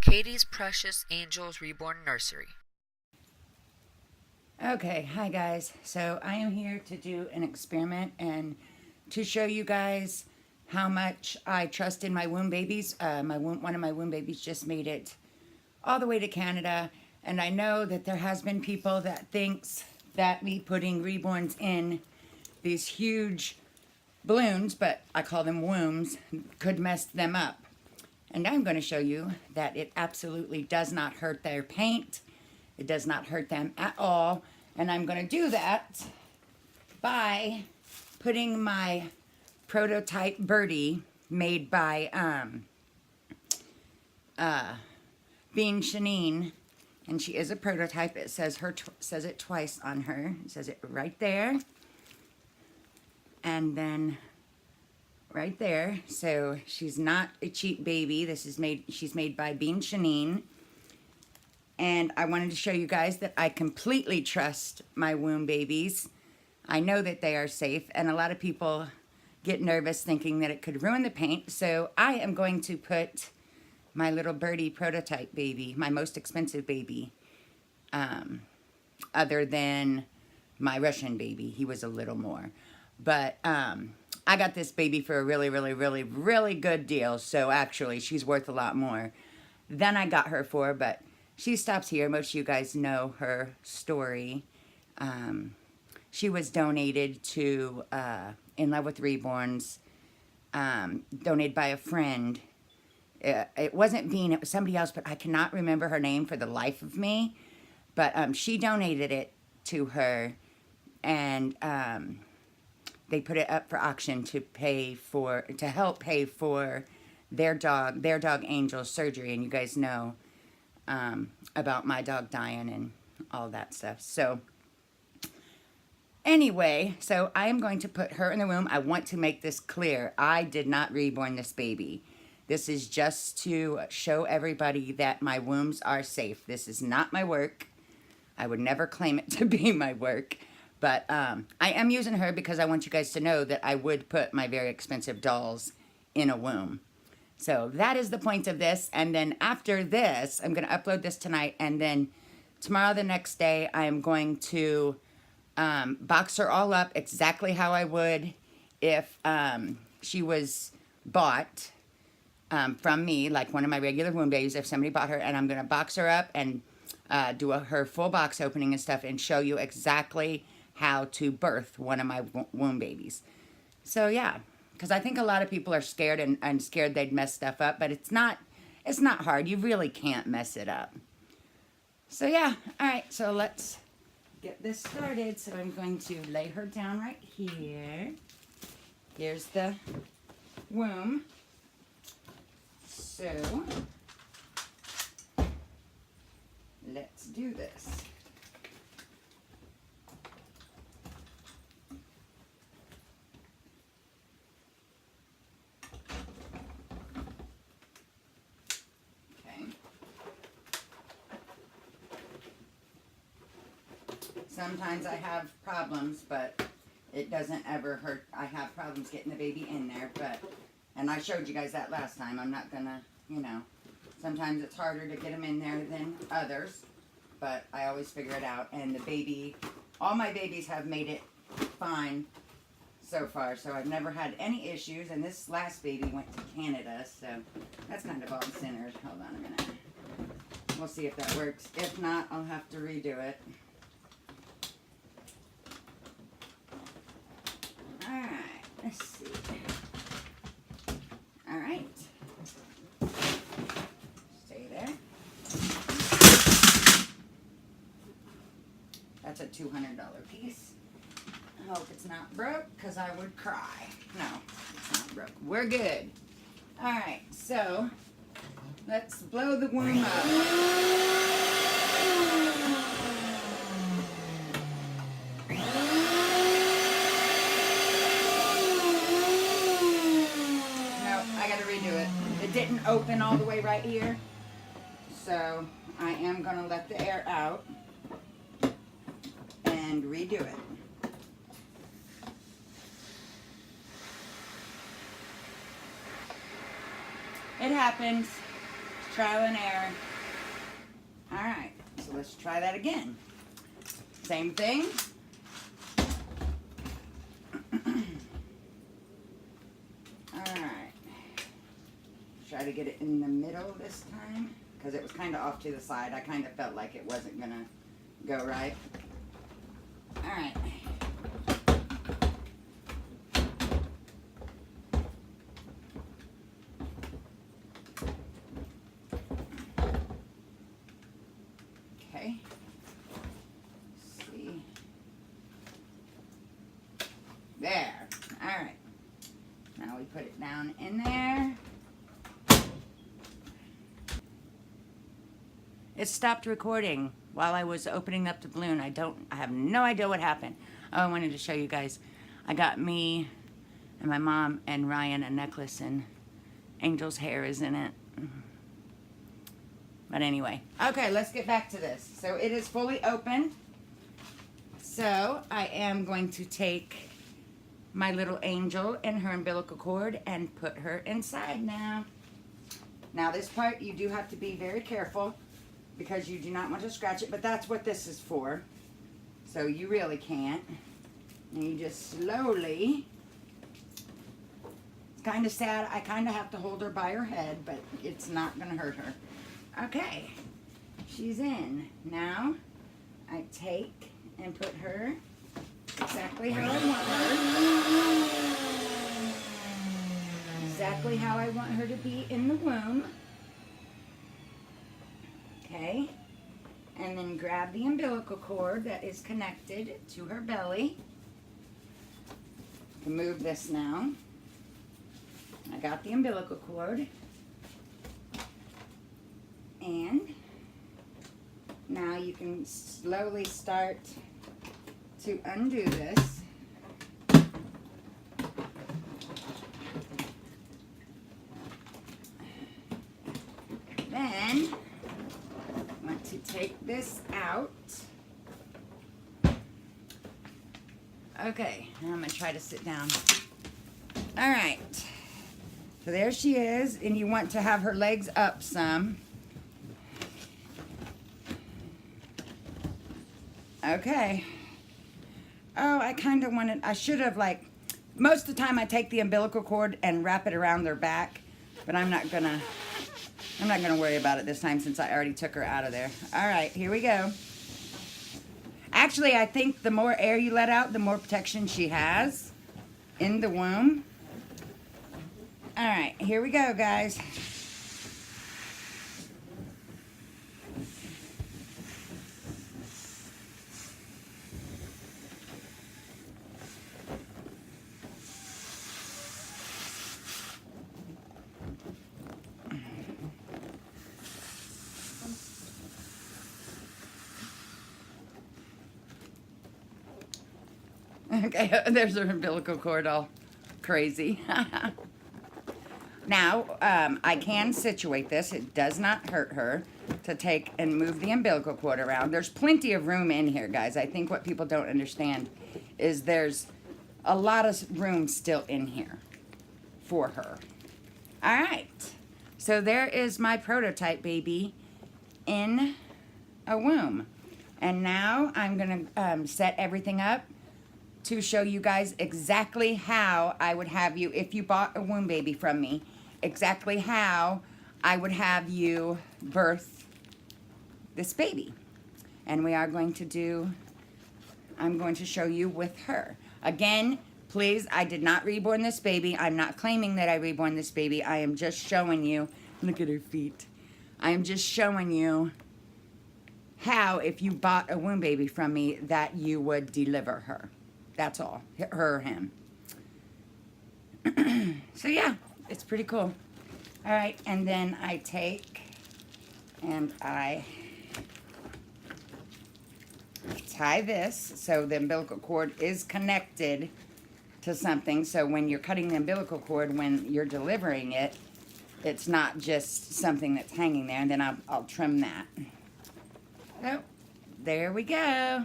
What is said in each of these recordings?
Katie's Precious Angels Reborn Nursery. Okay, hi guys. So I am here to do an experiment and to show you guys how much I trust in my womb babies. One of my womb babies just made it all the way to Canada, and I know that there has been people that thinks that me putting reborns in these huge balloons, but I call them wombs, could mess them up. And I'm going to show you that it absolutely does not hurt their paint. It does not hurt them at all. And I'm going to do that by putting my prototype birdie made by Bean Shanine. And she is a prototype. It says says it twice on her. It says it right there. And then right there. So she's not a cheap baby. She's made by Bean Shanine. And I wanted to show you guys that I completely trust my womb babies. I know that they are safe, and a lot of people get nervous thinking that it could ruin the paint. So I am going to put my little birdie prototype baby, my most expensive baby, other than my Russian baby. He was a little more. But I got this baby for a really, really, really, really good deal. So actually, she's worth a lot more than I got her for. But she stops here. Most of you guys know her story. She was donated to In Love with Reborns, donated by a friend. It wasn't Bean, it was somebody else, but I cannot remember her name for the life of me. But she donated it to her, and they put it up for auction to help pay for their dog Angel's surgery. And you guys know about my dog dying and all that stuff. So anyway, so I am going to put her in the womb. I want to make this clear. I did not reborn this baby. This is just to show everybody that my wombs are safe. This is not my work. I would never claim it to be my work. But I am using her because I want you guys to know that I would put my very expensive dolls in a womb. So that is the point of this. And then after this, I'm going to upload this tonight. And then tomorrow, the next day, I am going to box her all up exactly how I would if she was bought from me, like one of my regular womb babies, if somebody bought her. And I'm going to box her up and do her full box opening and stuff and show you exactly how to birth one of my womb babies. So yeah, because I think a lot of people are scared and scared they'd mess stuff up, but it's not hard. You really can't mess it up. So yeah, all right, so let's get this started. So I'm going to lay her down right here. Here's the womb. So let's do this. Sometimes I have problems, but it doesn't ever hurt. I have problems getting the baby in there, and I showed you guys that last time. I'm not gonna, sometimes it's harder to get them in there than others, but I always figure it out. And the baby, all my babies have made it fine so far, so I've never had any issues. And this last baby went to Canada, so that's kind of off-centered. Hold on a minute. We'll see if that works. If not, I'll have to redo it. Alright, let's see. Alright. Stay there. That's a $200 piece. I hope it's not broke, because I would cry. No, it's not broke. We're good. Alright, so let's blow the womb up. It didn't open all the way right here, so I am going to let the air out and redo it. It happens. trial and error. All right, so let's try that again. Same thing. All right. Try to get it in the middle this time because it was kind of off to the side. I kind of felt like it wasn't gonna go right. All right. Okay. Let's see. There. All right. Now we put it down in there. It stopped recording while I was opening up the balloon. I have no idea what happened. Oh, I wanted to show you guys. I got me and my mom and Ryan a necklace and Angel's hair is in it. But anyway, okay, let's get back to this. So it is fully open. So I am going to take my little angel and her umbilical cord and put her inside now. Now this part you do have to be very careful because you do not want to scratch it, but that's what this is for. So you really can't. And you just slowly, it's kind of sad. I kind of have to hold her by her head, but it's not going to hurt her. Okay, she's in. Now I take and put her exactly how I want her. Exactly how I want her to be in the womb. Okay, and then grab the umbilical cord that is connected to her belly. I can move this now. I got the umbilical cord. And now you can slowly start to undo this. Then to take this out. Okay, now I'm going to try to sit down. All right. So there she is, and you want to have her legs up some. Okay. Oh, I kind of wanted, I should have most of the time I take the umbilical cord and wrap it around their back, but I'm not gonna worry about it this time since I already took her out of there. All right, here we go. Actually, I think the more air you let out, the more protection she has in the womb. All right, here we go, guys. Okay, there's her umbilical cord all crazy. Now, I can situate this. It does not hurt her to take and move the umbilical cord around. There's plenty of room in here, guys. I think what people don't understand is there's a lot of room still in here for her. All right. So there is my prototype baby in a womb. And now I'm going to set everything up to show you guys exactly how I would have you, if you bought a womb baby from me, exactly how I would have you birth this baby. And we are going to do, I'm going to show you with her. Again, please, I did not reborn this baby. I'm not claiming that I reborn this baby. I am just showing you, look at her feet. I am just showing you how, if you bought a womb baby from me, that you would deliver her. That's all. Her or him. So yeah, it's pretty cool. All right, and then I take and I tie this so the umbilical cord is connected to something. So when you're cutting the umbilical cord, when you're delivering it, it's not just something that's hanging there. And then I'll trim that. So there we go.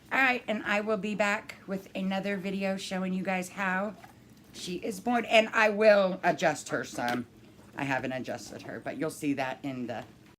All right, and I will be back with another video showing you guys how she is born. And I will adjust her some. I haven't adjusted her, but you'll see that in the